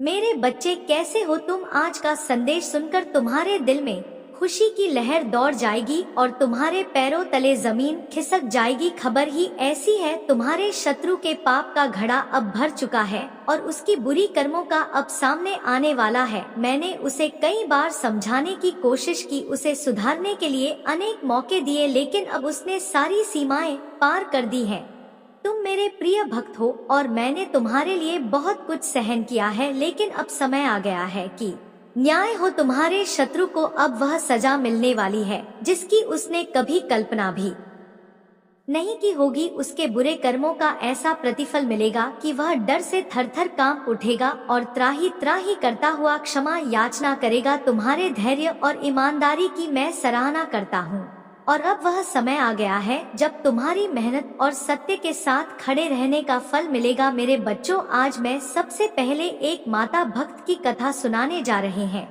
मेरे बच्चे कैसे हो तुम। आज का संदेश सुनकर तुम्हारे दिल में खुशी की लहर दौड़ जाएगी और तुम्हारे पैरों तले जमीन खिसक जाएगी। खबर ही ऐसी है, तुम्हारे शत्रु के पाप का घड़ा अब भर चुका है और उसकी बुरी कर्मों का अब सामने आने वाला है। मैंने उसे कई बार समझाने की कोशिश की, उसे सुधारने के लिए अनेक मौके दिए, लेकिन अब उसने सारी सीमाएं पार कर दी हैं। तुम मेरे प्रिय भक्त हो और मैंने तुम्हारे लिए बहुत कुछ सहन किया है, लेकिन अब समय आ गया है कि न्याय हो। तुम्हारे शत्रु को अब वह सजा मिलने वाली है जिसकी उसने कभी कल्पना भी नहीं की होगी। उसके बुरे कर्मों का ऐसा प्रतिफल मिलेगा कि वह डर से थर-थर कांप उठेगा और त्राही त्राही करता हुआ क्षमा याचना करेगा। तुम्हारे धैर्य और ईमानदारी की मैं सराहना करता हूँ और अब वह समय आ गया है जब तुम्हारी मेहनत और सत्य के साथ खड़े रहने का फल मिलेगा। मेरे बच्चों, आज मैं सबसे पहले एक माता भक्त की कथा सुनाने जा रहे हैं।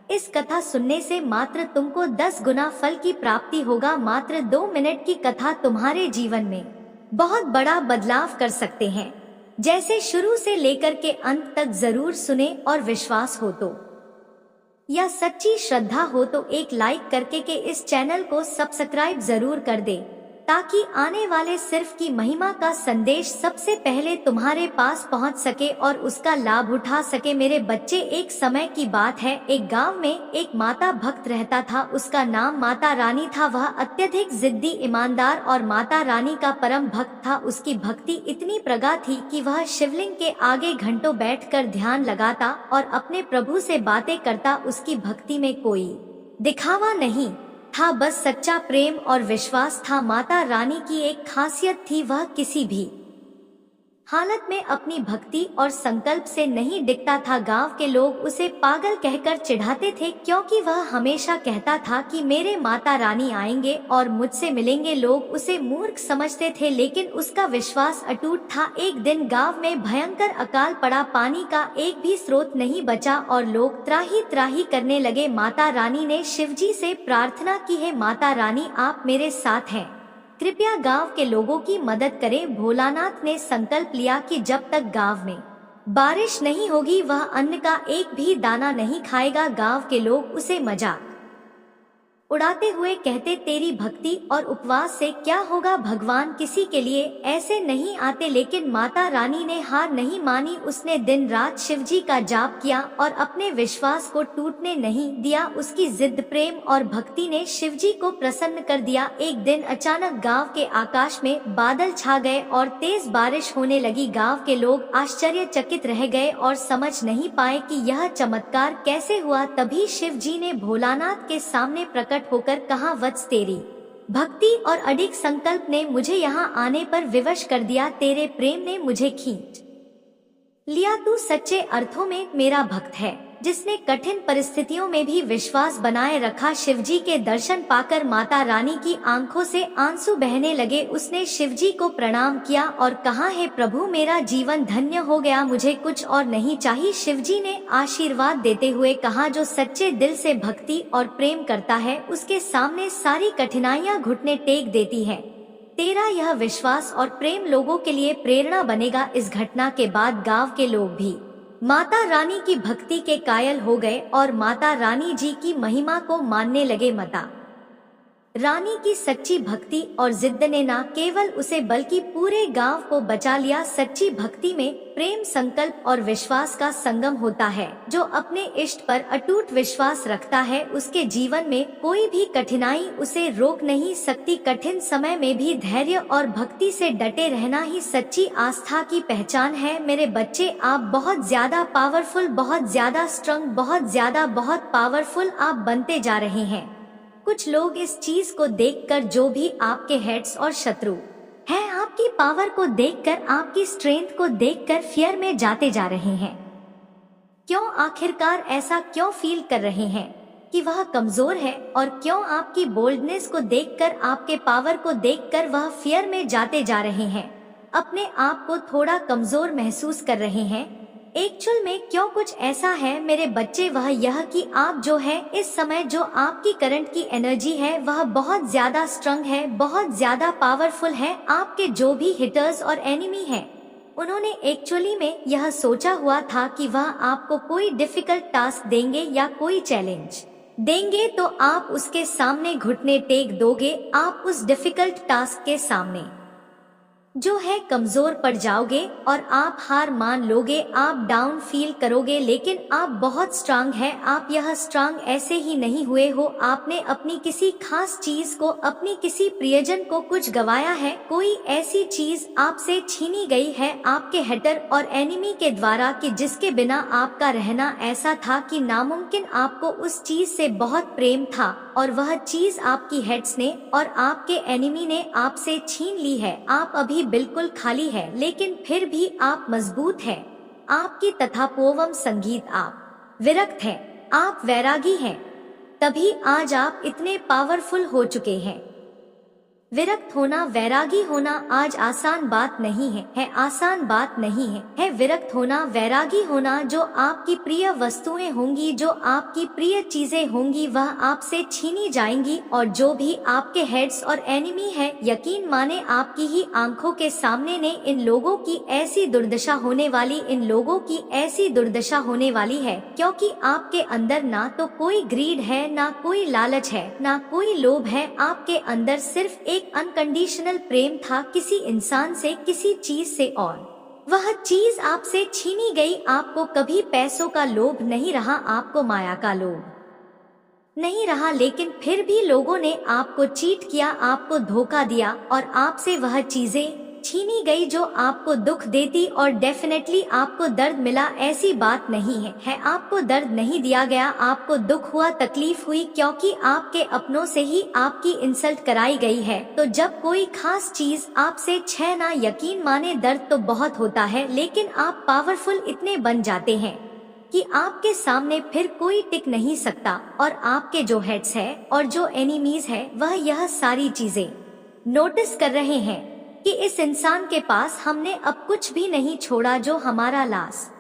इस कथा सुनने से मात्र तुमको 10 गुना फल की प्राप्ति होगा। मात्र 2 मिनट की कथा तुम्हारे जीवन में बहुत बड़ा बदलाव कर सकते हैं। जैसे शुरू से लेकर के अंत तक जरूर सुने और विश्वास हो तो या सच्ची श्रद्धा हो तो एक लाइक करके के इस चैनल को सब्सक्राइब जरूर कर दे, ताकि आने वाले सिर्फ की महिमा का संदेश सबसे पहले तुम्हारे पास पहुंच सके और उसका लाभ उठा सके। मेरे बच्चे, एक समय की बात है, एक गांव में एक माता भक्त रहता था। उसका नाम माता रानी था। वह अत्यधिक जिद्दी, ईमानदार और माता रानी का परम भक्त था। उसकी भक्ति इतनी प्रगाढ़ थी कि वह शिवलिंग के आगे घंटों बैठकर ध्यान लगाता और अपने प्रभु से बातें करता। उसकी भक्ति में कोई दिखावा नहीं था, बस सच्चा प्रेम और विश्वास था। माता रानी की एक खासियत थी, वह किसी भी हालत में अपनी भक्ति और संकल्प से नहीं डिगता था। गांव के लोग उसे पागल कहकर चिढ़ाते थे, क्योंकि वह हमेशा कहता था कि मेरे माता रानी आएंगे और मुझसे मिलेंगे। लोग उसे मूर्ख समझते थे, लेकिन उसका विश्वास अटूट था। एक दिन गांव में भयंकर अकाल पड़ा, पानी का एक भी स्रोत नहीं बचा और लोग त्राही त्राही करने लगे। माता रानी ने शिवजी से प्रार्थना की, है माता रानी, आप मेरे साथ हैं, कृपया गांव के लोगों की मदद करें। भोलानाथ ने संकल्प लिया कि जब तक गांव में बारिश नहीं होगी वह अन्न का एक भी दाना नहीं खाएगा। गांव के लोग उसे मजाक उड़ाते हुए कहते, तेरी भक्ति और उपवास से क्या होगा, भगवान किसी के लिए ऐसे नहीं आते। लेकिन माता रानी ने हार नहीं मानी। उसने दिन रात शिवजी का जाप किया और अपने विश्वास को टूटने नहीं दिया। उसकी जिद, प्रेम और भक्ति ने शिवजी को प्रसन्न कर दिया। एक दिन अचानक गांव के आकाश में बादल छा गए और तेज बारिश होने लगी। गांव के लोग आश्चर्यचकित रह गए और समझ नहीं पाए कि यह चमत्कार कैसे हुआ। तभी शिवजी ने भोलानाथ के सामने प्रकट होकर कहा, वत्स, तेरी भक्ति और अडिग संकल्प ने मुझे यहाँ आने पर विवश कर दिया। तेरे प्रेम ने मुझे खींच लिया। तू सच्चे अर्थों में मेरा भक्त है, जिसने कठिन परिस्थितियों में भी विश्वास बनाए रखा। शिवजी के दर्शन पाकर माता रानी की आंखों से आंसू बहने लगे। उसने शिवजी को प्रणाम किया और कहा, हे प्रभु, मेरा जीवन धन्य हो गया, मुझे कुछ और नहीं चाहिए। शिवजी ने आशीर्वाद देते हुए कहा, जो सच्चे दिल से भक्ति और प्रेम करता है उसके सामने सारी कठिनाइयां घुटने टेक देती है। तेरा यह विश्वास और प्रेम लोगों के लिए प्रेरणा बनेगा। इस घटना के बाद गांव के लोग भी माता रानी की भक्ति के कायल हो गए और माता रानी जी की महिमा को मानने लगे। माता रानी की सच्ची भक्ति और जिद ने न केवल उसे बल्कि पूरे गांव को बचा लिया। सच्ची भक्ति में प्रेम, संकल्प और विश्वास का संगम होता है। जो अपने इष्ट पर अटूट विश्वास रखता है, उसके जीवन में कोई भी कठिनाई उसे रोक नहीं सकती। कठिन समय में भी धैर्य और भक्ति से डटे रहना ही सच्ची आस्था की पहचान है। मेरे बच्चे, आप बहुत ज्यादा पावरफुल, बहुत ज्यादा स्ट्रॉन्ग, बहुत पावरफुल आप बनते जा रहे हैं। कुछ लोग इस चीज को देखकर, जो भी आपके हेड्स और शत्रु हैं, आपकी पावर को देखकर, आपकी स्ट्रेंथ को देखकर फियर में जाते जा रहे हैं। क्यों, आखिरकार ऐसा क्यों फील कर रहे हैं कि वह कमजोर है? और क्यों आपकी बोल्डनेस को देखकर, आपके पावर को देखकर वह फियर में जाते जा रहे हैं, अपने आप को थोड़ा कमजोर महसूस कर रहे हैं? एक्चुअल में क्यों कुछ ऐसा है मेरे बच्चे, वह यह कि आप जो है इस समय, जो आपकी करंट की एनर्जी है वह बहुत ज्यादा स्ट्रॉन्ग है, बहुत ज्यादा पावरफुल है। आपके जो भी हिटर्स और एनिमी हैं, उन्होंने एक्चुअली में यह सोचा हुआ था कि वह आपको कोई डिफिकल्ट टास्क देंगे या कोई चैलेंज देंगे तो आप उसके सामने घुटने टेक दोगे, आप उस डिफिकल्ट टास्क के सामने जो है कमजोर पड़ जाओगे और आप हार मान लोगे, आप डाउन फील करोगे। लेकिन आप बहुत स्ट्रांग है, आप यह स्ट्रांग ऐसे ही नहीं हुए हो, आपने अपनी किसी खास चीज को, अपनी किसी प्रियजन को कुछ गवाया है, कोई ऐसी चीज आपसे छीनी गई है आपके हेटर और एनिमी के द्वारा कि जिसके बिना आपका रहना ऐसा था कि नामुमकिन। आपको उस चीज से बहुत प्रेम था और वह चीज आपकी हेड्स ने और आपके एनिमी ने आपसे छीन ली है। आप अभी बिल्कुल खाली है, लेकिन फिर भी आप मजबूत हैं। आपकी तथापोवम संगीत, आप विरक्त हैं, आप वैरागी हैं, तभी आज आप इतने पावरफुल हो चुके हैं। विरक्त होना, वैरागी होना आज आसान बात नहीं है आसान बात नहीं है विरक्त होना, वैरागी होना। जो आपकी प्रिय वस्तुएं होंगी, जो आपकी प्रिय चीजें होंगी, वह आपसे छीनी जाएंगी और जो भी आपके हेड्स और एनिमी है, यकीन माने आपकी ही आंखों के सामने ने इन लोगों की ऐसी दुर्दशा होने वाली, इन लोगों की ऐसी दुर्दशा होने वाली है, क्योंकि आपके अंदर ना तो कोई ग्रीड है, ना कोई लालच है, ना कोई लोभ है। आपके अंदर सिर्फ एक अनकंडीशनल प्रेम था किसी इंसान से, किसी चीज से, और वह चीज आपसे छीनी गई। आपको कभी पैसों का लोभ नहीं रहा, आपको माया का लोभ नहीं रहा, लेकिन फिर भी लोगों ने आपको चीट किया, आपको धोखा दिया और आपसे वह चीजें छीनी गई जो आपको दुख देती और डेफिनेटली आपको दर्द मिला। ऐसी बात नहीं है आपको दर्द नहीं दिया गया, आपको दुख हुआ, तकलीफ हुई, क्योंकि आपके अपनों से ही आपकी इंसल्ट कराई गई है। तो जब कोई खास चीज आपसे छह ना, यकीन माने दर्द तो बहुत होता है, लेकिन आप पावरफुल इतने बन जाते हैं कि आपके सामने फिर कोई टिक नहीं सकता। और आपके जो हेड्स है और जो एनिमीज है, वह यह सारी चीजें नोटिस कर रहे हैं कि इस इंसान के पास हमने अब कुछ भी नहीं छोड़ा, जो हमारा लास्ट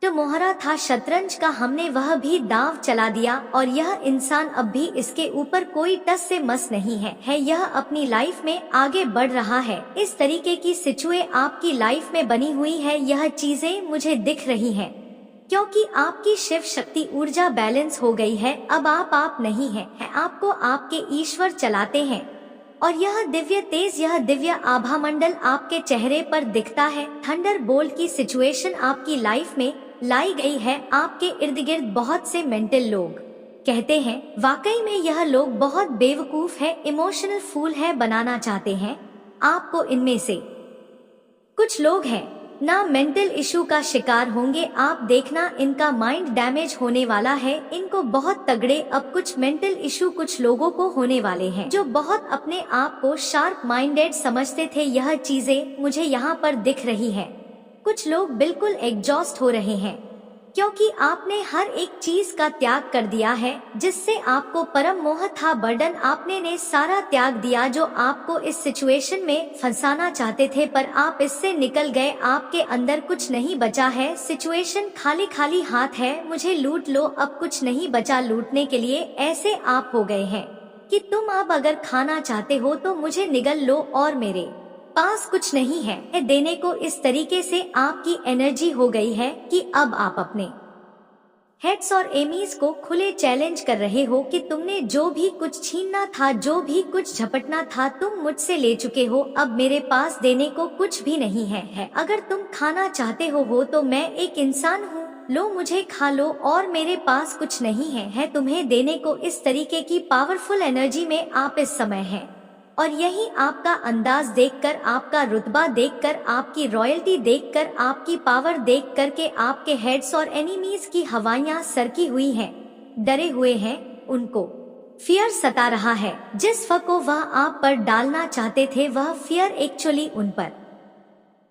तो मोहरा था शतरंज का, हमने वह भी दांव चला दिया और यह इंसान अब भी इसके ऊपर कोई टस से मस नहीं है यह अपनी लाइफ में आगे बढ़ रहा है। इस तरीके की सिचुए आपकी लाइफ में बनी हुई है, यह चीजें मुझे दिख रही हैं, क्योंकि आपकी शिव शक्ति ऊर्जा बैलेंस हो गई है। अब आप नहीं है आपको आपके ईश्वर चलाते हैं और यह दिव्य तेज, यह दिव्य आभा मंडल आपके चेहरे पर दिखता है। थंडर बोल्ट की सिचुएशन आपकी लाइफ में लाई गई है। आपके इर्द गिर्द बहुत से मेंटल लोग कहते हैं, वाकई में यह लोग बहुत बेवकूफ है, इमोशनल फूल है, बनाना चाहते हैं आपको। इनमें से कुछ लोग हैं ना मेंटल इशू का शिकार होंगे, आप देखना इनका माइंड डैमेज होने वाला है, इनको बहुत तगड़े अब कुछ मेंटल इशू कुछ लोगों को होने वाले हैं, जो बहुत अपने आप को शार्प माइंडेड समझते थे। यह चीजें मुझे यहाँ पर दिख रही है। कुछ लोग बिल्कुल एग्जॉस्ट हो रहे हैं, क्योंकि आपने हर एक चीज का त्याग कर दिया है जिससे आपको परम मोह था, बर्डन आपने ने सारा त्याग दिया जो आपको इस सिचुएशन में फंसाना चाहते थे, पर आप इससे निकल गए। आपके अंदर कुछ नहीं बचा है, सिचुएशन खाली खाली हाथ है, मुझे लूट लो, अब कुछ नहीं बचा लूटने के लिए। ऐसे आप हो गए हैं कि तुम अब अगर खाना चाहते हो तो मुझे निगल लो और मेरे पास कुछ नहीं है देने को। इस तरीके से आपकी एनर्जी हो गई है कि अब आप अपने हेड्स और एमीज को खुले चैलेंज कर रहे हो कि तुमने जो भी कुछ छीनना था, जो भी कुछ झपटना था, तुम मुझसे ले चुके हो, अब मेरे पास देने को कुछ भी नहीं है। अगर तुम खाना चाहते हो तो मैं एक इंसान हूँ, लो मुझे खा लो, और मेरे पास कुछ नहीं है तुम्हें देने को। इस तरीके की पावरफुल एनर्जी में आप इस समय हैं और यही आपका अंदाज देखकर, आपका रुतबा देखकर, आपकी रॉयल्टी देखकर, आपकी पावर देख कर के आपके हेड्स और एनिमीज की हवाइयां सरकी हुई हैं, डरे हुए हैं, उनको फियर सता रहा है। जिस फ को वह आप पर डालना चाहते थे, वह फियर एक्चुअली उन पर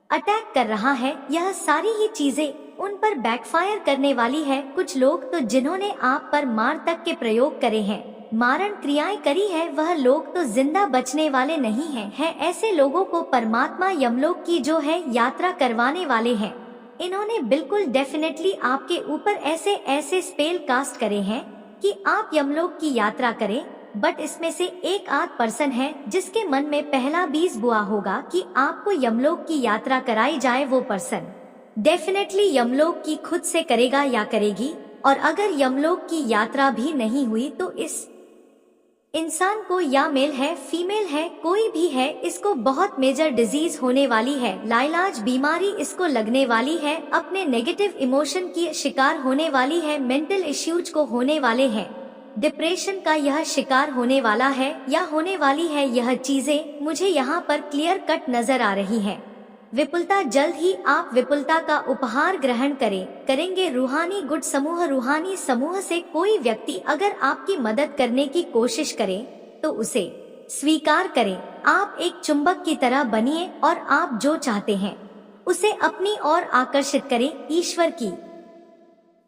अटैक कर रहा है। यह सारी ही चीजें उन पर बैकफायर करने वाली है। कुछ लोग तो जिन्होंने आप पर मार तक के प्रयोग करे हैं, मारण क्रियाएं करी है, वह लोग तो जिंदा बचने वाले नहीं हैं। ऐसे लोगों को परमात्मा यमलोक की जो है यात्रा करवाने वाले हैं। इन्होंने बिल्कुल डेफिनेटली आपके ऊपर ऐसे ऐसे स्पेल कास्ट करे हैं कि आप यमलोक की यात्रा करें, बट इसमें से एक आध पर्सन है जिसके मन में पहला बीज बुआ होगा कि आपको यमलोक की यात्रा कराई जाए। वो पर्सन डेफिनेटली यमलोक की खुद से करेगा या करेगी, और अगर यमलोक की यात्रा भी नहीं हुई तो इस इंसान को, या मेल है फीमेल है कोई भी है, इसको बहुत मेजर डिजीज होने वाली है, लाइलाज बीमारी इसको लगने वाली है, अपने नेगेटिव इमोशन की शिकार होने वाली है, मेंटल इश्यूज को होने वाले हैं, डिप्रेशन का यह शिकार होने वाला है या होने वाली है। यह चीजें मुझे यहाँ पर क्लियर कट नजर आ रही है। विपुलता, जल्द ही आप विपुलता का उपहार ग्रहण करेंगे। रूहानी गुट समूह, रूहानी समूह से कोई व्यक्ति अगर आपकी मदद करने की कोशिश करे तो उसे स्वीकार करें। आप एक चुंबक की तरह बनिए और आप जो चाहते हैं उसे अपनी ओर आकर्षित करें। ईश्वर की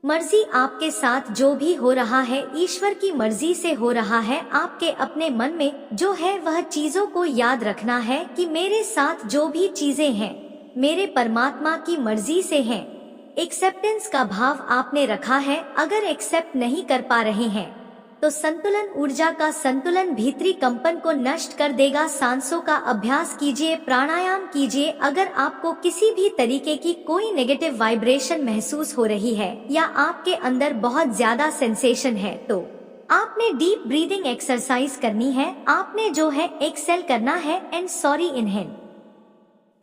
मर्जी, आपके साथ जो भी हो रहा है ईश्वर की मर्जी से हो रहा है। आपके अपने मन में जो है वह चीजों को याद रखना है कि मेरे साथ जो भी चीजें हैं मेरे परमात्मा की मर्जी से हैं। एक्सेप्टेंस का भाव आपने रखा है। अगर एक्सेप्ट नहीं कर पा रहे हैं तो संतुलन, ऊर्जा का संतुलन भीतरी कंपन को नष्ट कर देगा। सांसों का अभ्यास कीजिए, प्राणायाम कीजिए। अगर आपको किसी भी तरीके की कोई नेगेटिव वाइब्रेशन महसूस हो रही है या आपके अंदर बहुत ज्यादा सेंसेशन है तो आपने डीप ब्रीदिंग एक्सरसाइज करनी है। आपने जो है एक्सेल करना है एंड सॉरी इनहेल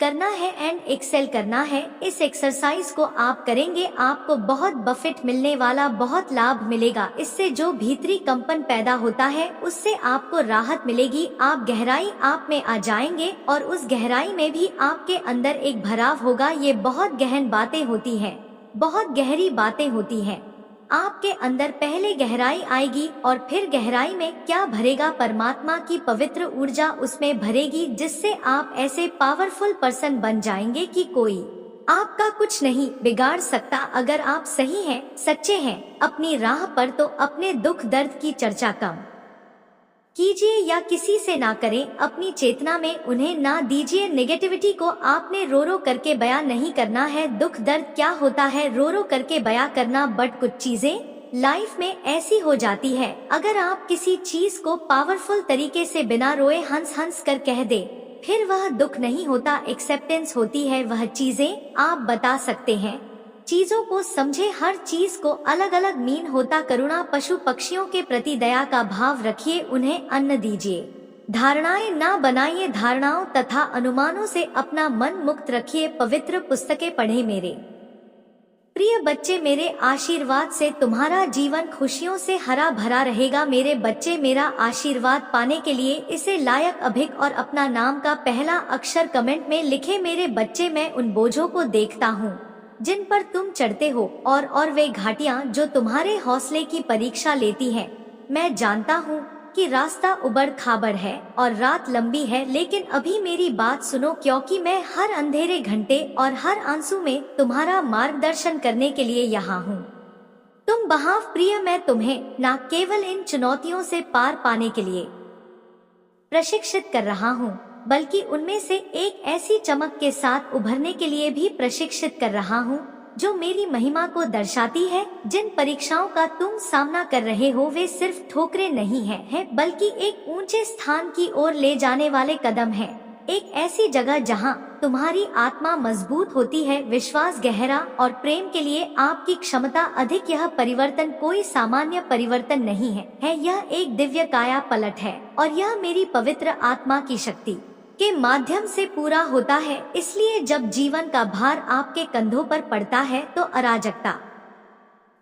करना है एंड एक्सेल करना है। इस एक्सरसाइज को आप करेंगे, आपको बहुत बेनिफिट मिलने वाला, बहुत लाभ मिलेगा। इससे जो भीतरी कंपन पैदा होता है उससे आपको राहत मिलेगी। आप गहराई आप में आ जाएंगे और उस गहराई में भी आपके अंदर एक भराव होगा। ये बहुत गहन बातें होती हैं, बहुत गहरी बातें होती हैं। आपके अंदर पहले गहराई आएगी और फिर गहराई में क्या भरेगा? परमात्मा की पवित्र ऊर्जा उसमें भरेगी, जिससे आप ऐसे पावरफुल पर्सन बन जाएंगे कि कोई आपका कुछ नहीं बिगाड़ सकता। अगर आप सही हैं, सच्चे हैं अपनी राह पर तो अपने दुख दर्द की चर्चा कम कीजिए या किसी से ना करें। अपनी चेतना में उन्हें ना दीजिए। नेगेटिविटी को आपने रो रो करके बयां नहीं करना है। दुख दर्द क्या होता है रो रो करके बयां करना, बट कुछ चीजें लाइफ में ऐसी हो जाती है। अगर आप किसी चीज को पावरफुल तरीके से बिना रोए हंस हंस कर कह दे, फिर वह दुख नहीं होता, एक्सेप्टेंस होती है। वह चीजें आप बता सकते हैं, चीजों को समझे। हर चीज को अलग अलग मीन होता। करुणा, पशु पक्षियों के प्रति दया का भाव रखिए, उन्हें अन्न दीजिए। धारणाएं ना बनाइए, धारणाओं तथा अनुमानों से अपना मन मुक्त रखिए। पवित्र पुस्तकें पढ़े। मेरे प्रिय बच्चे, मेरे आशीर्वाद से तुम्हारा जीवन खुशियों से हरा भरा रहेगा। मेरे बच्चे, मेरा आशीर्वाद पाने के लिए इसे लायक अभिक और अपना नाम का पहला अक्षर कमेंट में लिखे। मेरे बच्चे, मैं उन बोझों को देखता हूँ जिन पर तुम चढ़ते हो और वे घाटियां जो तुम्हारे हौसले की परीक्षा लेती हैं। मैं जानता हूँ कि रास्ता उबड़ खाबड़ है और रात लंबी है, लेकिन अभी मेरी बात सुनो, क्योंकि मैं हर अंधेरे घंटे और हर आंसू में तुम्हारा मार्गदर्शन करने के लिए यहाँ हूँ। तुम बहाव प्रिय, मैं तुम्हें न केवल इन चुनौतियों से पार पाने के लिए प्रशिक्षित कर रहा हूँ, बल्कि उनमें से एक ऐसी चमक के साथ उभरने के लिए भी प्रशिक्षित कर रहा हूँ जो मेरी महिमा को दर्शाती है। जिन परीक्षाओं का तुम सामना कर रहे हो वे सिर्फ ठोकरें नहीं हैं, बल्कि एक ऊंचे स्थान की ओर ले जाने वाले कदम हैं। एक ऐसी जगह जहां तुम्हारी आत्मा मजबूत होती है, विश्वास गहरा और प्रेम के लिए आपकी क्षमता अधिक। यह परिवर्तन कोई सामान्य परिवर्तन नहीं है, यह एक दिव्य काया पलट है और यह मेरी पवित्र आत्मा की शक्ति के माध्यम से पूरा होता है। इसलिए जब जीवन का भार आपके कंधों पर पड़ता है तो अराजकता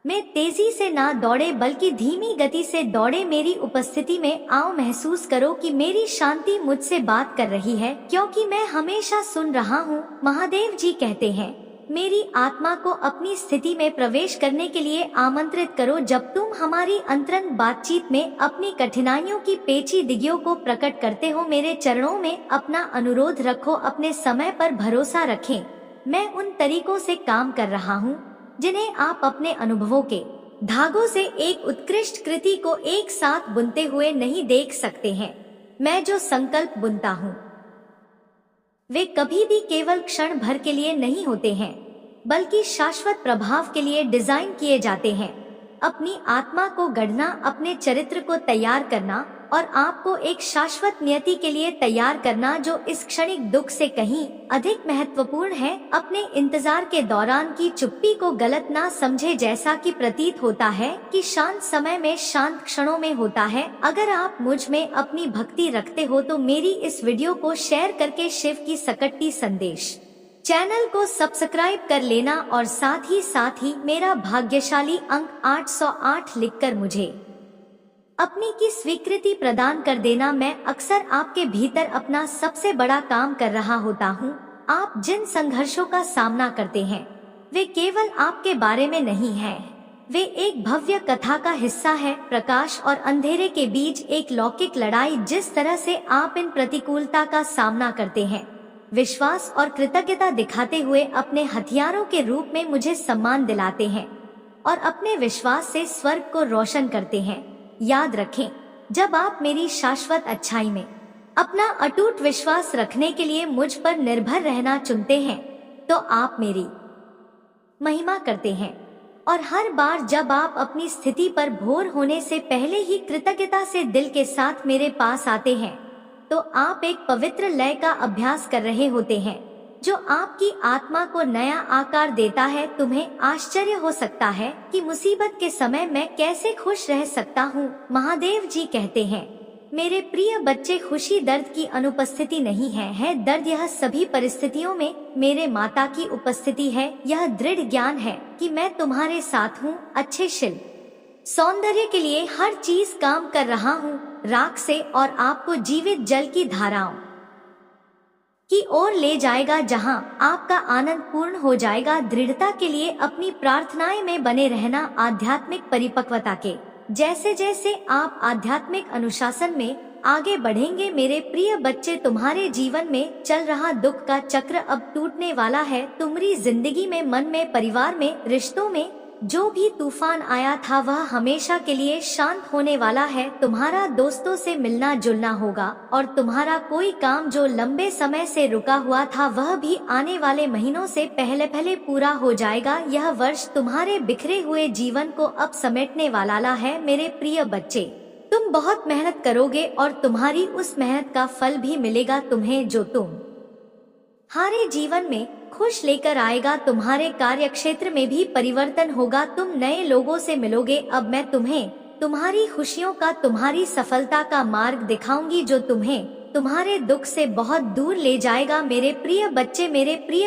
में तेजी से ना दौड़े, बल्कि धीमी गति से दौड़े। मेरी उपस्थिति में आओ, महसूस करो कि मेरी शांति मुझसे बात कर रही है, क्योंकि मैं हमेशा सुन रहा हूँ। महादेव जी कहते हैं, मेरी आत्मा को अपनी स्थिति में प्रवेश करने के लिए आमंत्रित करो। जब तुम हमारी अंतरंग बातचीत में अपनी कठिनाइयों की पेचीदगियों को प्रकट करते हो, मेरे चरणों में अपना अनुरोध रखो, अपने समय पर भरोसा रखें। मैं उन तरीकों से काम कर रहा हूँ जिन्हें आप अपने अनुभवों के धागों से एक उत्कृष्ट कृति को एक साथ बुनते हुए नहीं देख सकते हैं। मैं जो संकल्प बुनता हूँ वे कभी भी केवल क्षण भर के लिए नहीं होते हैं, बल्कि शाश्वत प्रभाव के लिए डिजाइन किए जाते हैं। अपनी आत्मा को गढ़ना, अपने चरित्र को तैयार करना और आपको एक शाश्वत नियति के लिए तैयार करना जो इस क्षणिक दुख से कहीं अधिक महत्वपूर्ण है। अपने इंतजार के दौरान की चुप्पी को गलत ना समझे, जैसा कि प्रतीत होता है कि शांत समय में शांत क्षणों में होता है। अगर आप मुझ में अपनी भक्ति रखते हो तो मेरी इस वीडियो को शेयर करके शिव की सकट्टी संदेश चैनल को सब्सक्राइब कर लेना और साथ ही मेरा भाग्यशाली अंक 808 लिखकर मुझे अपनी की स्वीकृति प्रदान कर देना। मैं अक्सर आपके भीतर अपना सबसे बड़ा काम कर रहा होता हूँ। आप जिन संघर्षों का सामना करते हैं वे केवल आपके बारे में नहीं है, वे एक भव्य कथा का हिस्सा है। प्रकाश और अंधेरे के बीच एक लौकिक लड़ाई। जिस तरह से आप इन प्रतिकूलता का सामना करते हैं, विश्वास और कृतज्ञता दिखाते हुए अपने हथियारों के रूप में मुझे सम्मान दिलाते हैं और अपने विश्वास से स्वर्ग को रोशन करते हैं। याद रखें, जब आप मेरी शाश्वत अच्छाई में अपना अटूट विश्वास रखने के लिए मुझ पर निर्भर रहना चुनते हैं तो आप मेरी महिमा करते हैं। और हर बार जब आप अपनी स्थिति पर भोर होने से पहले ही कृतज्ञता से दिल के साथ मेरे पास आते हैं तो आप एक पवित्र लय का अभ्यास कर रहे होते हैं जो आपकी आत्मा को नया आकार देता है। तुम्हें आश्चर्य हो सकता है कि मुसीबत के समय मैं कैसे खुश रह सकता हूँ। महादेव जी कहते हैं, मेरे प्रिय बच्चे, खुशी दर्द की अनुपस्थिति नहीं है दर्द यह सभी परिस्थितियों में मेरे माता की उपस्थिति है। यह दृढ़ ज्ञान है कि मैं तुम्हारे साथ हूँ। अच्छे शिल्प सौंदर्य के लिए हर चीज काम कर रहा हूँ, राख से और आपको जीवित जल की धाराओं की ओर ले जाएगा जहां आपका आनंद पूर्ण हो जाएगा। दृढ़ता के लिए अपनी प्रार्थनाएं में बने रहना। आध्यात्मिक परिपक्वता के जैसे जैसे आप आध्यात्मिक अनुशासन में आगे बढ़ेंगे मेरे प्रिय बच्चे, तुम्हारे जीवन में चल रहा दुख का चक्र अब टूटने वाला है। तुम्हारी जिंदगी में, मन में, परिवार में, रिश्तों में जो भी तूफान आया था वह हमेशा के लिए शांत होने वाला है। तुम्हारा दोस्तों से मिलना जुलना होगा और तुम्हारा कोई काम जो लंबे समय से रुका हुआ था वह भी आने वाले महीनों से पहले पूरा हो जाएगा। यह वर्ष तुम्हारे बिखरे हुए जीवन को अब समेटने वाला है। मेरे प्रिय बच्चे, तुम बहुत मेहनत करोगे और तुम्हारी उस मेहनत का फल भी मिलेगा तुम्हें, जो तुम्हारे जीवन में खुश लेकर आएगा। तुम्हारे कार्य क्षेत्र में भी परिवर्तन होगा, तुम नए लोगों से मिलोगे। अब मैं तुम्हें तुम्हारी खुशियों का, तुम्हारी सफलता का मार्ग दिखाऊंगी जो तुम्हें तुम्हारे दुख से बहुत दूर ले जाएगा। मेरे प्रिय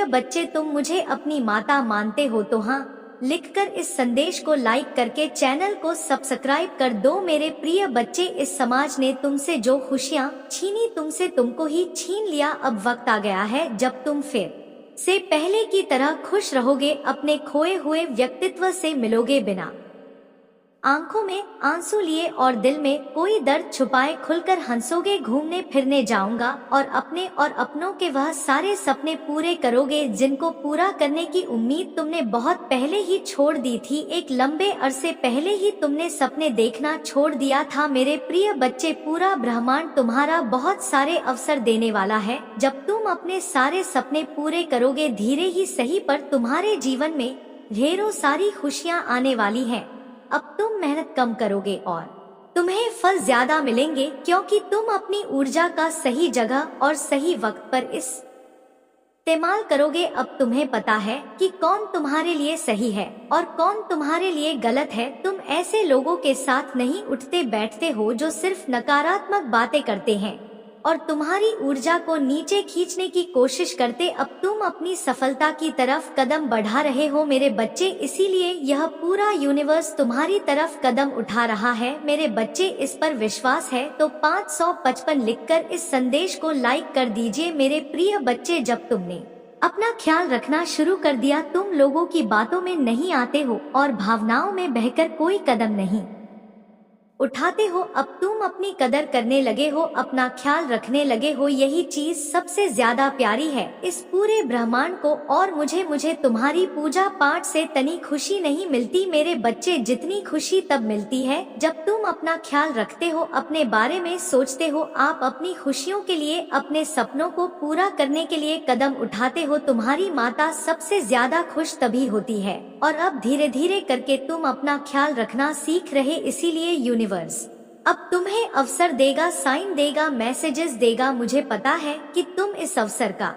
बच्चे, तुम मुझे अपनी माता मानते हो तो हाँ लिखकर इस संदेश को लाइक करके चैनल को सब्सक्राइब कर दो। मेरे प्रिय बच्चे, इस समाज ने तुमसे जो खुशियाँ छीनी तुमसे तुमको ही छीन लिया। अब वक्त आ गया है जब तुम फिर से पहले की तरह खुश रहोगे, अपने खोए हुए व्यक्तित्व से मिलोगे, बिना आंखों में आंसू लिए और दिल में कोई दर्द छुपाए खुलकर हंसोगे। घूमने फिरने जाऊंगा और अपने और अपनों के वह सारे सपने पूरे करोगे जिनको पूरा करने की उम्मीद तुमने बहुत पहले ही छोड़ दी थी। एक लंबे अरसे पहले ही तुमने सपने देखना छोड़ दिया था। मेरे प्रिय बच्चे, पूरा ब्रह्मांड तुम्हारा बहुत सारे अवसर देने वाला है। जब तुम अपने सारे सपने पूरे करोगे, धीरे ही सही पर तुम्हारे जीवन में ढेरों सारी खुशियाँ आने वाली हैं। अब तुम मेहनत कम करोगे और तुम्हें फल ज्यादा मिलेंगे क्योंकि तुम अपनी ऊर्जा का सही जगह और सही वक्त पर इस्तेमाल करोगे। अब तुम्हें पता है कि कौन तुम्हारे लिए सही है और कौन तुम्हारे लिए गलत है। तुम ऐसे लोगों के साथ नहीं उठते बैठते हो जो सिर्फ नकारात्मक बातें करते हैं और तुम्हारी ऊर्जा को नीचे खींचने की कोशिश करते। अब तुम अपनी सफलता की तरफ कदम बढ़ा रहे हो मेरे बच्चे, इसीलिए यह पूरा यूनिवर्स तुम्हारी तरफ कदम उठा रहा है। मेरे बच्चे, इस पर विश्वास है तो 555 लिखकर इस संदेश को लाइक कर दीजिए। मेरे प्रिय बच्चे, जब तुमने अपना ख्याल रखना शुरू कर दिया, तुम लोगों की बातों में नहीं आते हो और भावनाओं में बहकर कोई कदम नहीं उठाते हो। अब तुम अपनी कदर करने लगे हो, अपना ख्याल रखने लगे हो। यही चीज सबसे ज्यादा प्यारी है इस पूरे ब्रह्मांड को। और मुझे तुम्हारी पूजा पाठ से तनी खुशी नहीं मिलती मेरे बच्चे, जितनी खुशी तब मिलती है जब तुम अपना ख्याल रखते हो, अपने बारे में सोचते हो, आप अपनी खुशियों के लिए, अपने सपनों को पूरा करने के लिए कदम उठाते हो। तुम्हारी माता सबसे ज्यादा खुश तभी होती है। और अब धीरे धीरे करके तुम अपना ख्याल रखना सीख रहे, इसीलिए यूनिवर्स अब तुम्हें अवसर देगा, साइन देगा, मैसेजेस देगा। मुझे पता है कि तुम इस अवसर का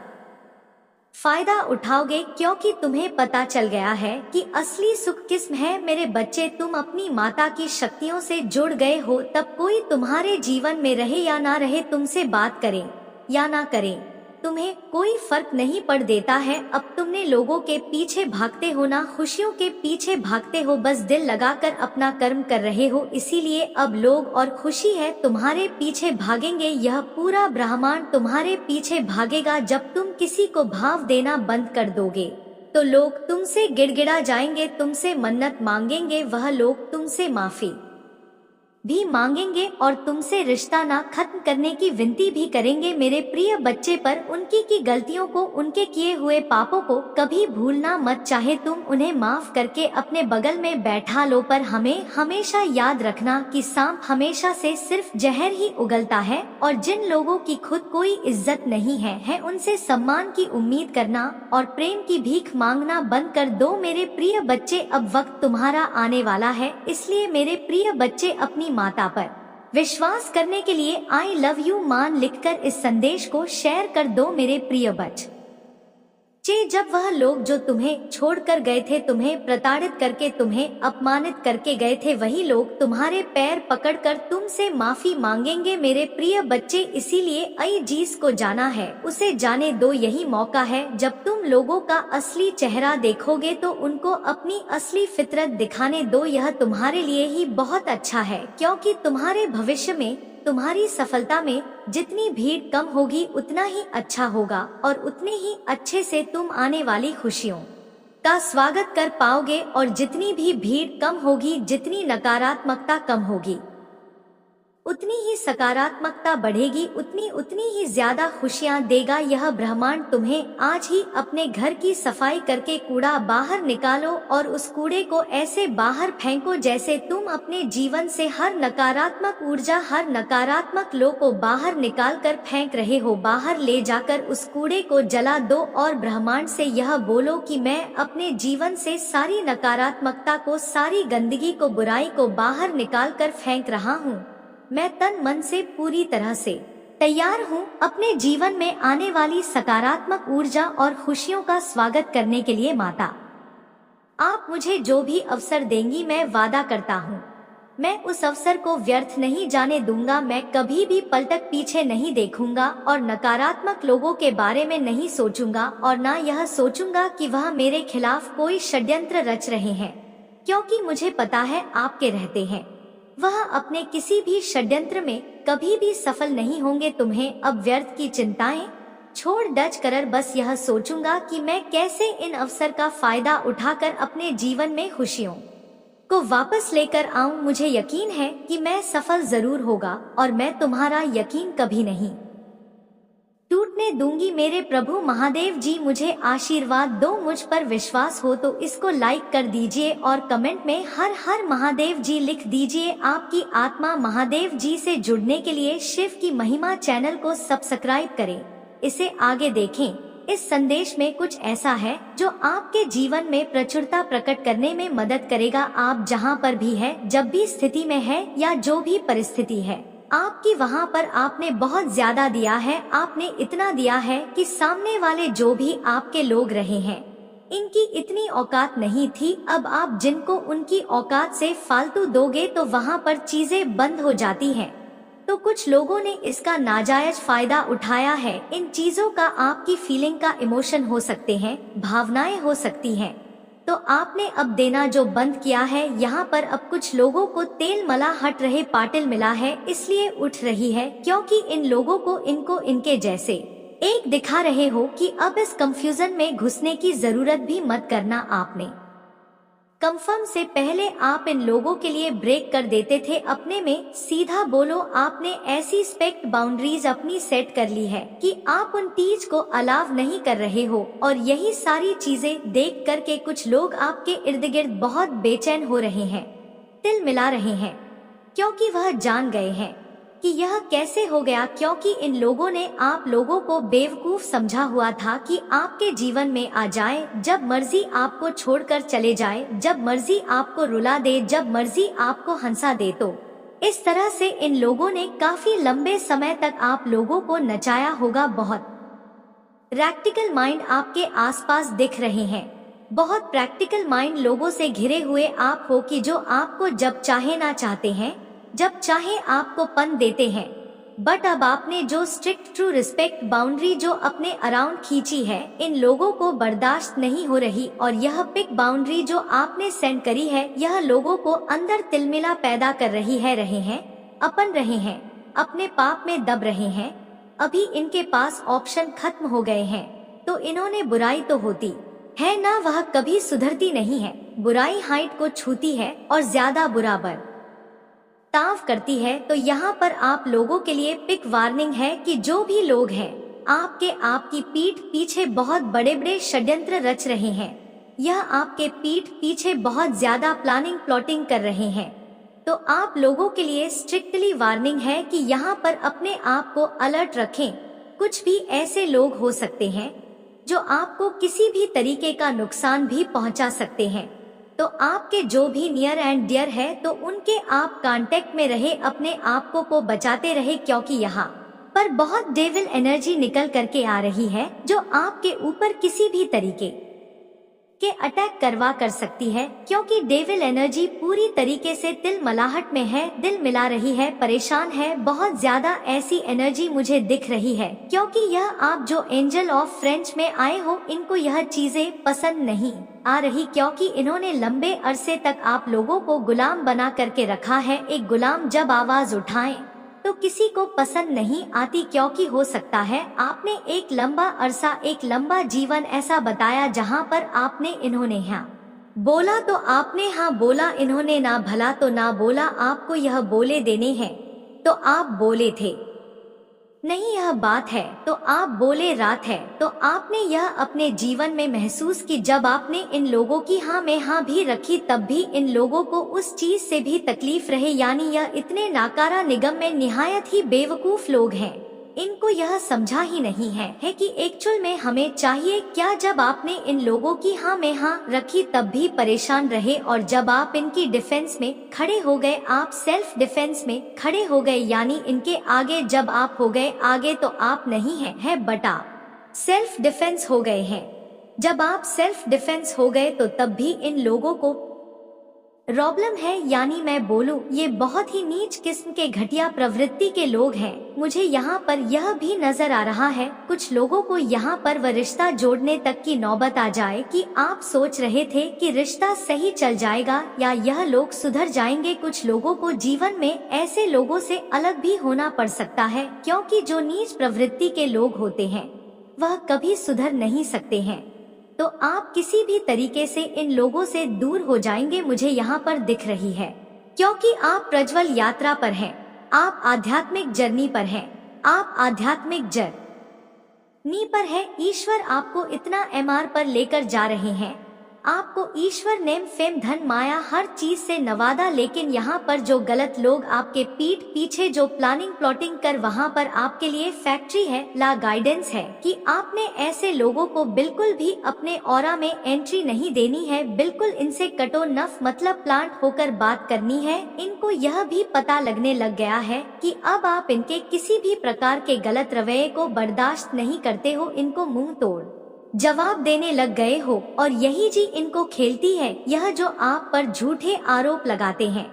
फायदा उठाओगे, क्योंकि तुम्हें पता चल गया है कि असली सुख किस्म है। मेरे बच्चे, तुम अपनी माता की शक्तियों से जुड़ गए हो, तब कोई तुम्हारे जीवन में रहे या ना रहे, तुमसे बात करे या ना करे, तुम्हें कोई फर्क नहीं पड़ देता है। अब तुमने लोगों के पीछे भागते हो ना, खुशियों के पीछे भागते हो, बस दिल लगाकर अपना कर्म कर रहे हो। इसीलिए अब लोग और खुशी है तुम्हारे पीछे भागेंगे, यह पूरा ब्रह्मांड तुम्हारे पीछे भागेगा। जब तुम किसी को भाव देना बंद कर दोगे तो लोग तुमसे गिड़गिड़ा जाएंगे, तुमसे मन्नत मांगेंगे, वह लोग तुमसे माफी भी मांगेंगे और तुमसे रिश्ता ना खत्म करने की विनती भी करेंगे। मेरे प्रिय बच्चे, पर उनकी की गलतियों को, उनके किए हुए पापों को कभी भूलना मत। चाहे तुम उन्हें माफ करके अपने बगल में बैठा लो, पर हमें हमेशा याद रखना कि सांप हमेशा से सिर्फ जहर ही उगलता है, और जिन लोगों की खुद कोई इज्जत नहीं है उनसे सम्मान की उम्मीद करना और प्रेम की भीख मांगना बंद कर दो। मेरे प्रिय बच्चे, अब वक्त तुम्हारा आने वाला है, इसलिए मेरे प्रिय बच्चे अपनी माता पर विश्वास करने के लिए आई लव यू मान लिखकर इस संदेश को शेयर कर दो। मेरे प्रिय बच्चे, जब वह लोग जो तुम्हें छोड़कर गए थे, तुम्हें प्रताड़ित करके, तुम्हें अपमानित करके गए थे, वही लोग तुम्हारे पैर पकड़कर तुमसे माफी मांगेंगे। मेरे प्रिय बच्चे, इसीलिए आई जिस को जाना है उसे जाने दो। यही मौका है जब तुम लोगों का असली चेहरा देखोगे तो उनको अपनी असली फितरत दिखाने दो। यह तुम्हारे लिए ही बहुत अच्छा है, क्योंकि तुम्हारे भविष्य में, तुम्हारी सफलता में जितनी भीड़ कम होगी उतना ही अच्छा होगा, और उतने ही अच्छे से तुम आने वाली खुशियों का स्वागत कर पाओगे। और जितनी भी भीड़ कम होगी, जितनी नकारात्मकता कम होगी, उतनी ही सकारात्मकता बढ़ेगी, उतनी ही ज्यादा खुशियां देगा यह ब्रह्मांड तुम्हें। आज ही अपने घर की सफाई करके कूड़ा बाहर निकालो और उस कूड़े को ऐसे बाहर फेंको जैसे तुम अपने जीवन से हर नकारात्मक ऊर्जा, हर नकारात्मक लो को बाहर निकाल कर फेंक रहे हो। बाहर ले जाकर उस कूड़े को जला दो और ब्रह्मांड से यह बोलो कि मैं अपने जीवन से सारी नकारात्मकता को, सारी गंदगी को, बुराई को बाहर निकाल कर फेंक रहा हूँ। मैं तन मन से पूरी तरह से तैयार हूँ अपने जीवन में आने वाली सकारात्मक ऊर्जा और खुशियों का स्वागत करने के लिए। माता, आप मुझे जो भी अवसर देंगी, मैं वादा करता हूँ मैं उस अवसर को व्यर्थ नहीं जाने दूंगा। मैं कभी भी पलटक पीछे नहीं देखूंगा और नकारात्मक लोगों के बारे में नहीं सोचूंगा, और ना यह सोचूंगा कि वह मेरे खिलाफ कोई षड्यंत्र रच रहे हैं, क्योंकि मुझे पता है आपके रहते हैं वह अपने किसी भी षड्यंत्र में कभी भी सफल नहीं होंगे। तुम्हें अब व्यर्थ की चिंताएं छोड़ डच कर बस यह सोचूंगा कि मैं कैसे इन अवसर का फायदा उठाकर अपने जीवन में खुशियों को वापस लेकर आऊं। मुझे यकीन है कि मैं सफल जरूर होगा और मैं तुम्हारा यकीन कभी नहीं टूटने दूंगी। मेरे प्रभु महादेव जी, मुझे आशीर्वाद दो। मुझ पर विश्वास हो तो इसको लाइक कर दीजिए और कमेंट में हर हर महादेव जी लिख दीजिए। आपकी आत्मा महादेव जी से जुड़ने के लिए शिव की महिमा चैनल को सब्सक्राइब करें, इसे आगे देखें। इस संदेश में कुछ ऐसा है जो आपके जीवन में प्रचुरता प्रकट करने में मदद करेगा। आप जहां पर भी है, जब भी स्थिति में है या जो भी परिस्थिति है आपकी, वहां पर आपने बहुत ज्यादा दिया है। आपने इतना दिया है कि सामने वाले जो भी आपके लोग रहे हैं, इनकी इतनी औकात नहीं थी। अब आप जिनको उनकी औकात से फालतू दोगे तो वहां पर चीजें बंद हो जाती हैं। तो कुछ लोगों ने इसका नाजायज फायदा उठाया है। इन चीजों का आपकी फीलिंग का इमोशन हो सकते हैं, भावनाएं हो सकती हैं, तो आपने अब देना जो बंद किया है। यहाँ पर अब कुछ लोगों को तेल मला हट रहे पाटिल मिला है, इसलिए उठ रही है, क्योंकि इन लोगों को इनको इनके जैसे एक दिखा रहे हो कि अब इस कंफ्यूजन में घुसने की जरूरत भी मत करना। आपने कंफर्म से पहले आप इन लोगों के लिए ब्रेक कर देते थे। अपने में सीधा बोलो, आपने ऐसी स्पेक्ट बाउंड्रीज अपनी सेट कर ली है कि आप उन चीज को अलाव नहीं कर रहे हो। और यही सारी चीजें देख करके कुछ लोग आपके इर्द गिर्द बहुत बेचैन हो रहे हैं, तिल मिला रहे हैं, क्योंकि वह जान गए हैं कि यह कैसे हो गया। क्योंकि इन लोगों ने आप लोगों को बेवकूफ समझा हुआ था कि आपके जीवन में आ जाए, जब मर्जी आपको छोड़कर चले जाए, जब मर्जी आपको रुला दे, जब मर्जी आपको हंसा दे। तो इस तरह से इन लोगों ने काफी लंबे समय तक आप लोगों को नचाया होगा। बहुत प्रैक्टिकल माइंड आपके आसपास दिख रहे हैं। बहुत प्रैक्टिकल माइंड लोगों से घिरे हुए आप हो कि जो आपको जब चाहे ना चाहते हैं, जब चाहे आपको पन देते हैं। बट अब आपने जो स्ट्रिक्ट ट्रू रिस्पेक्ट बाउंड्री जो अपने अराउंड खींची है, इन लोगों को बर्दाश्त नहीं हो रही। और यह पिक बाउंड्री जो आपने सेंड करी है, यह लोगों को अंदर तिलमिला पैदा कर रही है। अपन रहे हैं, अपने पाप में दब रहे हैं। अभी इनके पास ऑप्शन खत्म हो गए हैं। तो इन्होंने बुराई तो होती है ना, वह कभी सुधरती नहीं है। बुराई हाइट को छूती है और ज्यादा बुरा बर्ताव करती है। तो यहाँ पर आप लोगों के लिए पिक वार्निंग है कि जो भी लोग हैं आपकी पीठ पीछे बहुत बड़े बड़े षड्यंत्र रच रहे हैं। यह आपके पीठ पीछे बहुत ज्यादा प्लानिंग प्लॉटिंग कर रहे हैं। तो आप लोगों के लिए स्ट्रिक्टली वार्निंग है कि यहाँ पर अपने आप को अलर्ट रखें। कुछ भी ऐसे लोग हो सकते हैं जो आपको किसी भी तरीके का नुकसान भी पहुंचा सकते हैं। तो आपके जो भी नियर एंड डियर है, तो उनके आप कांटेक्ट में रहे, अपने आप को बचाते रहे, क्योंकि यहाँ पर बहुत डेविल एनर्जी निकल करके आ रही है जो आपके ऊपर किसी भी तरीके के अटैक करवा कर सकती है। क्योंकि डेविल एनर्जी पूरी तरीके से तिलमिलाहट में है, दिल मिला रही है, परेशान है। बहुत ज्यादा ऐसी एनर्जी मुझे दिख रही है, क्योंकि यह आप जो एंजल ऑफ फ्रेंच में आए हो, इनको यह चीजें पसंद नहीं आ रही। क्योंकि इन्होंने लंबे अरसे तक आप लोगों को गुलाम बना करके रखा है। एक गुलाम जब आवाज उठाए तो किसी को पसंद नहीं आती, क्योंकि हो सकता है आपने एक लंबा अरसा, एक लंबा जीवन ऐसा बताया जहां पर आपने इन्होंने हाँ बोला तो आपने हाँ बोला, इन्होंने ना भला तो ना बोला। आपको यह बोले देने हैं तो आप बोले थे नहीं, यह बात है तो आप बोले रात है। तो आपने यह अपने जीवन में महसूस की। जब आपने इन लोगों की हाँ में हाँ भी रखी, तब भी इन लोगों को उस चीज से भी तकलीफ रहे। यानी यह इतने नाकारा निगम में निहायत ही बेवकूफ लोग हैं। इनको यह समझा ही नहीं है कि एक्चुअल में हमें चाहिए क्या। जब आपने इन लोगों की हाँ में हाँ रखी, तब भी परेशान रहे। और जब आप इनकी डिफेंस में खड़े हो गए, आप सेल्फ डिफेंस में खड़े हो गए, यानी इनके आगे जब आप हो गए आगे, तो आप नहीं है बट आप सेल्फ डिफेंस हो गए हैं। जब आप सेल्फ डिफेंस हो गए तो तब भी इन लोगों को प्रॉब्लम है। यानी मैं बोलूं, ये बहुत ही नीच किस्म के घटिया प्रवृत्ति के लोग हैं। मुझे यहाँ पर यह भी नजर आ रहा है कुछ लोगों को यहाँ पर वह रिश्ता जोड़ने तक की नौबत आ जाए कि आप सोच रहे थे कि रिश्ता सही चल जाएगा या यह लोग सुधर जाएंगे। कुछ लोगों को जीवन में ऐसे लोगों से अलग भी होना पड़ सकता है, क्योंकि जो नीच प्रवृत्ति के लोग होते हैं वह कभी सुधर नहीं सकते हैं। तो आप किसी भी तरीके से इन लोगों से दूर हो जाएंगे, मुझे यहाँ पर दिख रही है। क्योंकि आप प्रज्वल यात्रा पर हैं, आप आध्यात्मिक जर्नी पर हैं, आप आध्यात्मिक जर्नी पर हैं। ईश्वर आपको इतना एमआर पर लेकर जा रहे हैं, आपको ईश्वर नेम फेम धन माया हर चीज से नवादा। लेकिन यहाँ पर जो गलत लोग आपके पीठ पीछे जो प्लानिंग प्लॉटिंग कर, वहाँ पर आपके लिए फैक्ट्री है, ला गाइडेंस है कि आपने ऐसे लोगों को बिल्कुल भी अपने ऑरा में एंट्री नहीं देनी है। बिल्कुल इनसे कटो नफ, मतलब प्लांट होकर बात करनी है। इनको यह भी पता लगने लग गया है कि अब आप इनके किसी भी प्रकार के गलत रवैये को बर्दाश्त नहीं करते हो। इनको मुंह तोड़ जवाब देने लग गए हो, और यही जी इनको खेलती है, यह जो आप पर झूठे आरोप लगाते हैं।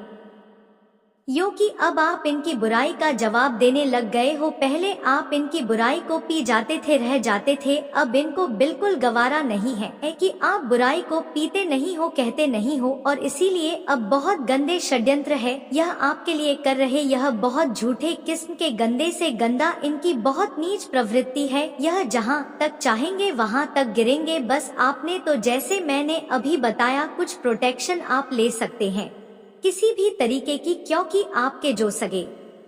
यो कि अब आप इनकी बुराई का जवाब देने लग गए हो। पहले आप इनकी बुराई को पी जाते थे, रह जाते थे, अब इनको बिल्कुल गवारा नहीं है कि आप बुराई को पीते नहीं हो, कहते नहीं हो। और इसीलिए अब बहुत गंदे षड्यंत्र है यह आपके लिए कर रहे। यह बहुत झूठे किस्म के गंदे से गंदा, इनकी बहुत नीच प्रवृत्ति है। यह जहां तक चाहेंगे वहां तक गिरेंगे। बस आपने तो जैसे मैंने अभी बताया, कुछ प्रोटेक्शन आप ले सकते हैं किसी भी तरीके की, क्योंकि आपके जो सगे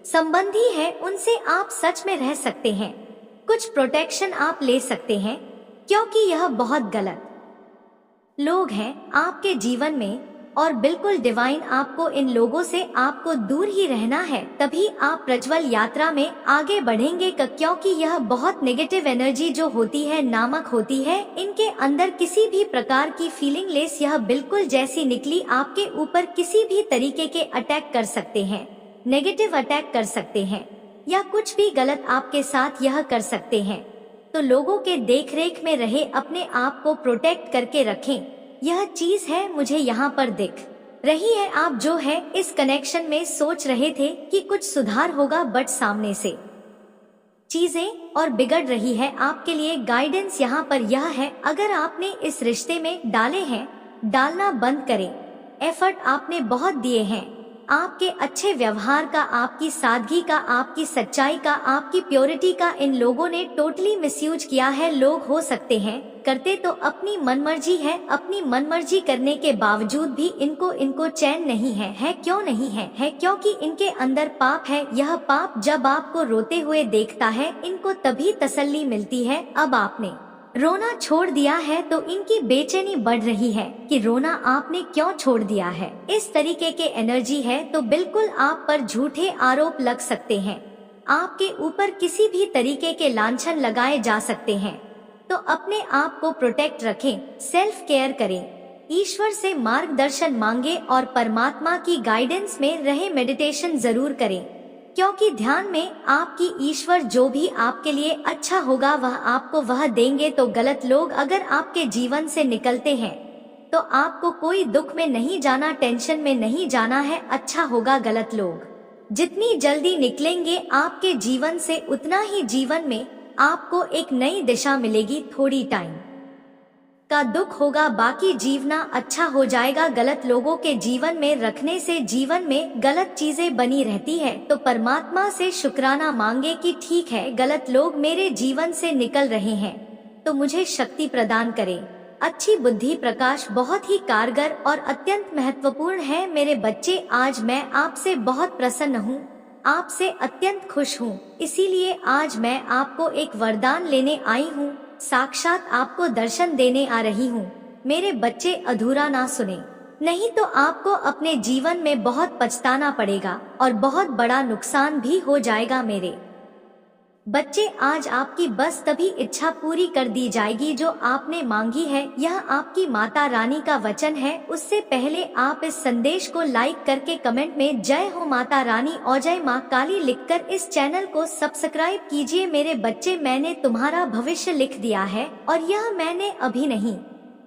संबंधी है उनसे आप सच में रह सकते हैं। कुछ प्रोटेक्शन आप ले सकते हैं, क्योंकि यह बहुत गलत लोग हैं आपके जीवन में, और बिल्कुल डिवाइन आपको इन लोगों से आपको दूर ही रहना है। तभी आप प्रज्वल यात्रा में आगे बढ़ेंगे, क्योंकि यह बहुत नेगेटिव एनर्जी जो होती है, नामक होती है, इनके अंदर किसी भी प्रकार की फीलिंग लेस, यह बिल्कुल जैसी निकली आपके ऊपर किसी भी तरीके के अटैक कर सकते हैं। नेगेटिव अटैक कर सकते हैं या कुछ भी गलत आपके साथ यह कर सकते हैं। तो लोगों के देखरेख में रहे, अपने आप को प्रोटेक्ट करके रखें। यह चीज है मुझे यहाँ पर दिख रही है। आप जो है इस कनेक्शन में सोच रहे थे कि कुछ सुधार होगा, बट सामने से चीजें और बिगड़ रही है। आपके लिए गाइडेंस यहाँ पर यह है, अगर आपने इस रिश्ते में डाले हैं, डालना बंद करें। एफर्ट आपने बहुत दिए हैं, आपके अच्छे व्यवहार का, आपकी सादगी का, आपकी सच्चाई का, आपकी प्योरिटी का इन लोगों ने टोटली मिसयूज किया है। लोग हो सकते हैं करते तो अपनी मनमर्जी है, अपनी मनमर्जी करने के बावजूद भी इनको चैन नहीं है क्यों नहीं है क्योंकि इनके अंदर पाप है। यह पाप जब आपको रोते हुए देखता है, इनको तभी तसल्ली मिलती है। अब आपने रोना छोड़ दिया है तो इनकी बेचैनी बढ़ रही है कि रोना आपने क्यों छोड़ दिया है। इस तरीके के एनर्जी है तो बिल्कुल आप पर झूठे आरोप लग सकते हैं, आपके ऊपर किसी भी तरीके के लांछन लगाए जा सकते हैं। तो अपने आप को प्रोटेक्ट रखें, सेल्फ केयर करें, ईश्वर से मार्गदर्शन मांगे और परमात्मा की गाइडेंस में रहे मेडिटेशन जरूर करें, क्योंकि ध्यान में आपकी ईश्वर जो भी आपके लिए अच्छा होगा वह आपको वह देंगे। तो गलत लोग अगर आपके जीवन से निकलते हैं तो आपको कोई दुख में नहीं जाना, टेंशन में नहीं जाना है, अच्छा होगा। गलत लोग जितनी जल्दी निकलेंगे आपके जीवन से, उतना ही जीवन में आपको एक नई दिशा मिलेगी। थोड़ी टाइम का दुख होगा, बाकी जीवना अच्छा हो जाएगा। गलत लोगों के जीवन में रखने से जीवन में गलत चीजें बनी रहती है। तो परमात्मा से शुक्राना मांगे कि ठीक है, गलत लोग मेरे जीवन से निकल रहे हैं तो मुझे शक्ति प्रदान करें। अच्छी बुद्धि प्रकाश बहुत ही कारगर और अत्यंत महत्वपूर्ण है। मेरे बच्चे, आज मैं आपसे बहुत प्रसन्न हूँ, आपसे अत्यंत खुश हूँ, इसीलिए आज मैं आपको एक वरदान लेने आई हूँ, साक्षात आपको दर्शन देने आ रही हूँ। मेरे बच्चे, अधूरा ना सुने, नहीं तो आपको अपने जीवन में बहुत पछताना पड़ेगा और बहुत बड़ा नुकसान भी हो जाएगा। मेरे बच्चे, आज आपकी बस तभी इच्छा पूरी कर दी जाएगी जो आपने मांगी है। यह आपकी माता रानी का वचन है। उससे पहले आप इस संदेश को लाइक करके कमेंट में जय हो माता रानी और जय माँ काली लिखकर इस चैनल को सब्सक्राइब कीजिए। मेरे बच्चे, मैंने तुम्हारा भविष्य लिख दिया है और यह मैंने अभी नहीं,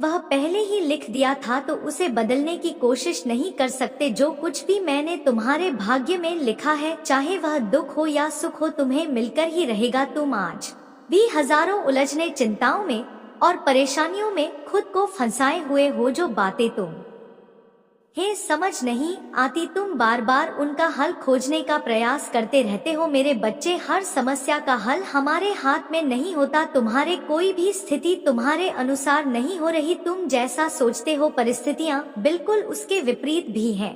वह पहले ही लिख दिया था, तो उसे बदलने की कोशिश नहीं कर सकते। जो कुछ भी मैंने तुम्हारे भाग्य में लिखा है, चाहे वह दुख हो या सुख हो, तुम्हें मिलकर ही रहेगा। तुम आज भी हजारों उलझने, चिंताओं में और परेशानियों में खुद को फंसाए हुए हो। जो बातें तुम्हें समझ नहीं आती, तुम बार बार उनका हल खोजने का प्रयास करते रहते हो। मेरे बच्चे, हर समस्या का हल हमारे हाथ में नहीं होता। तुम्हारे कोई भी स्थिति तुम्हारे अनुसार नहीं हो रही। तुम जैसा सोचते हो परिस्थितियां बिल्कुल उसके विपरीत भी हैं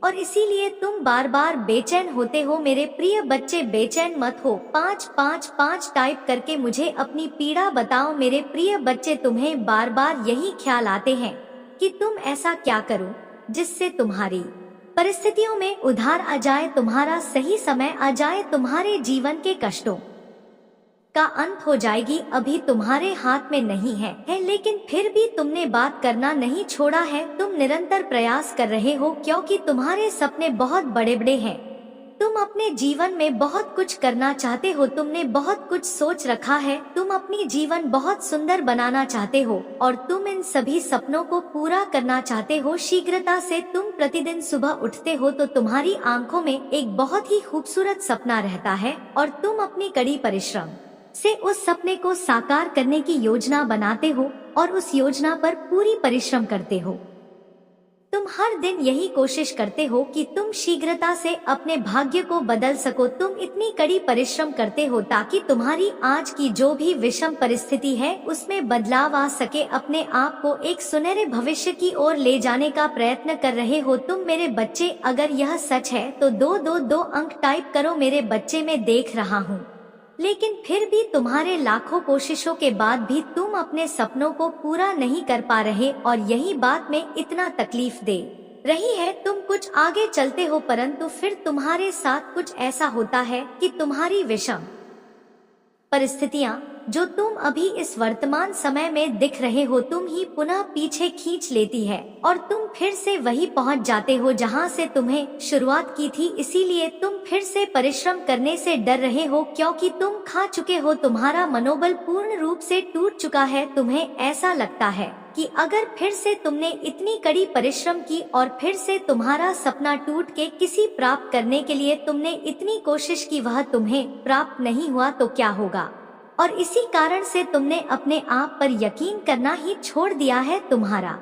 और इसीलिए तुम बार बार बेचैन होते हो। मेरे प्रिय बच्चे, बेचैन मत हो। 555 टाइप करके मुझे अपनी पीड़ा बताओ। मेरे प्रिय बच्चे, तुम्हें बार बार यही ख्याल आते हैं कि तुम ऐसा क्या करो जिससे तुम्हारी परिस्थितियों में उधार आ जाए, तुम्हारा सही समय आ जाए, तुम्हारे जीवन के कष्टों का अंत हो जाएगी। अभी तुम्हारे हाथ में नहीं है, लेकिन फिर भी तुमने बात करना नहीं छोड़ा है। तुम निरंतर प्रयास कर रहे हो क्योंकि तुम्हारे सपने बहुत बड़े बड़े हैं। तुम अपने जीवन में बहुत कुछ करना चाहते हो, तुमने बहुत कुछ सोच रखा है। तुम अपनी जीवन बहुत सुंदर बनाना चाहते हो और तुम इन सभी सपनों को पूरा करना चाहते हो शीघ्रता से। तुम प्रतिदिन सुबह उठते हो तो तुम्हारी आंखों में एक बहुत ही खूबसूरत सपना रहता है और तुम अपनी कड़ी परिश्रम से उस सपने को साकार करने की योजना बनाते हो और उस योजना पर पूरी परिश्रम करते हो। तुम हर दिन यही कोशिश करते हो कि तुम शीघ्रता से अपने भाग्य को बदल सको। तुम इतनी कड़ी परिश्रम करते हो ताकि तुम्हारी आज की जो भी विषम परिस्थिति है उसमें बदलाव आ सके। अपने आप को एक सुनहरे भविष्य की ओर ले जाने का प्रयत्न कर रहे हो तुम। मेरे बच्चे, अगर यह सच है तो 222 अंक टाइप करो। मेरे बच्चे, मैं देख रहा हूँ, लेकिन फिर भी तुम्हारे लाखों कोशिशों के बाद भी तुम अपने सपनों को पूरा नहीं कर पा रहे और यही बात में इतना तकलीफ दे रही है। तुम कुछ आगे चलते हो परंतु फिर तुम्हारे साथ कुछ ऐसा होता है कि तुम्हारी विषम परिस्थितियां जो तुम अभी इस वर्तमान समय में दिख रहे हो तुम ही पुनः पीछे खींच लेती है और तुम फिर से वही पहुंच जाते हो जहां से तुम्हें शुरुआत की थी। इसीलिए तुम फिर से परिश्रम करने से डर रहे हो क्योंकि तुम खा चुके हो, तुम्हारा मनोबल पूर्ण रूप से टूट चुका है। तुम्हें ऐसा लगता है कि अगर फिर से तुमने इतनी कड़ी परिश्रम की और फिर से तुम्हारा सपना टूट के किसी प्राप्त करने के लिए तुमने इतनी कोशिश की वह तुम्हें प्राप्त नहीं हुआ तो क्या होगा, और इसी कारण से तुमने अपने आप पर यकीन करना ही छोड़ दिया है। तुम्हारा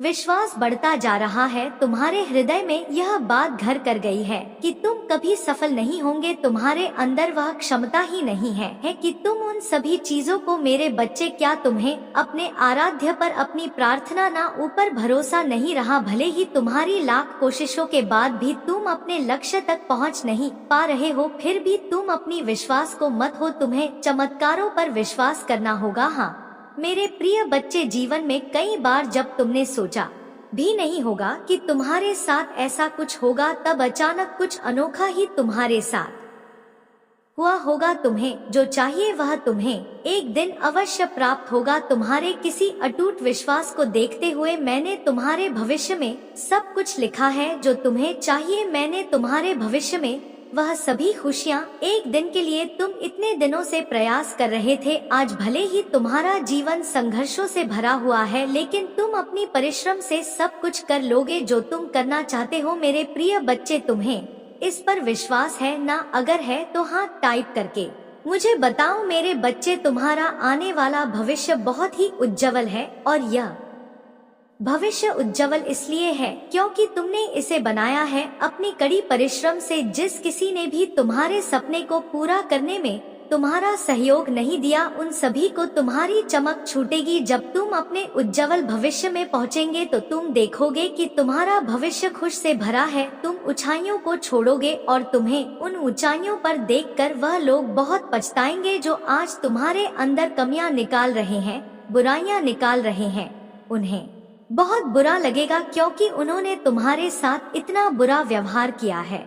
विश्वास बढ़ता जा रहा है, तुम्हारे हृदय में यह बात घर कर गई है कि तुम कभी सफल नहीं होंगे। तुम्हारे अंदर वह क्षमता ही नहीं है कि तुम उन सभी चीजों को, मेरे बच्चे, क्या तुम्हें अपने आराध्य पर अपनी प्रार्थना ना ऊपर भरोसा नहीं रहा? भले ही तुम्हारी लाख कोशिशों के बाद भी तुम अपने लक्ष्य तक पहुंच नहीं पा रहे हो, फिर भी तुम अपनी विश्वास को मत हो, तुम्हें चमत्कारों पर विश्वास करना होगा। हाँ मेरे प्रिय बच्चे, जीवन में कई बार जब तुमने सोचा भी नहीं होगा कि तुम्हारे साथ ऐसा कुछ होगा, तब अचानक कुछ अनोखा ही तुम्हारे साथ हुआ होगा। तुम्हें जो चाहिए वह तुम्हें एक दिन अवश्य प्राप्त होगा। तुम्हारे किसी अटूट विश्वास को देखते हुए मैंने तुम्हारे भविष्य में सब कुछ लिखा है जो तुम्हें चाहिए। मैंने तुम्हारे भविष्य में वह सभी खुशियाँ एक दिन के लिए तुम इतने दिनों से प्रयास कर रहे थे। आज भले ही तुम्हारा जीवन संघर्षों से भरा हुआ है, लेकिन तुम अपनी परिश्रम से सब कुछ कर लोगे जो तुम करना चाहते हो। मेरे प्रिय बच्चे, तुम्हें इस पर विश्वास है ना? अगर है तो हाथ टाइप करके मुझे बताओ। मेरे बच्चे, तुम्हारा आने वाला भविष्य बहुत ही उज्जवल है और यह भविष्य उज्जवल इसलिए है क्योंकि तुमने इसे बनाया है अपनी कड़ी परिश्रम से। जिस किसी ने भी तुम्हारे सपने को पूरा करने में तुम्हारा सहयोग नहीं दिया, उन सभी को तुम्हारी चमक छूटेगी। जब तुम अपने उज्जवल भविष्य में पहुंचेंगे तो तुम देखोगे कि तुम्हारा भविष्य खुश से भरा है। तुम ऊंचाइयों को छोड़ोगे और तुम्हें उन ऊंचाइयों पर देखकर वह लोग बहुत पछताएंगे जो आज तुम्हारे अंदर कमियां निकाल रहे हैं, बुराइयां निकाल रहे हैं। उन्हें बहुत बुरा लगेगा क्योंकि उन्होंने तुम्हारे साथ इतना बुरा व्यवहार किया है।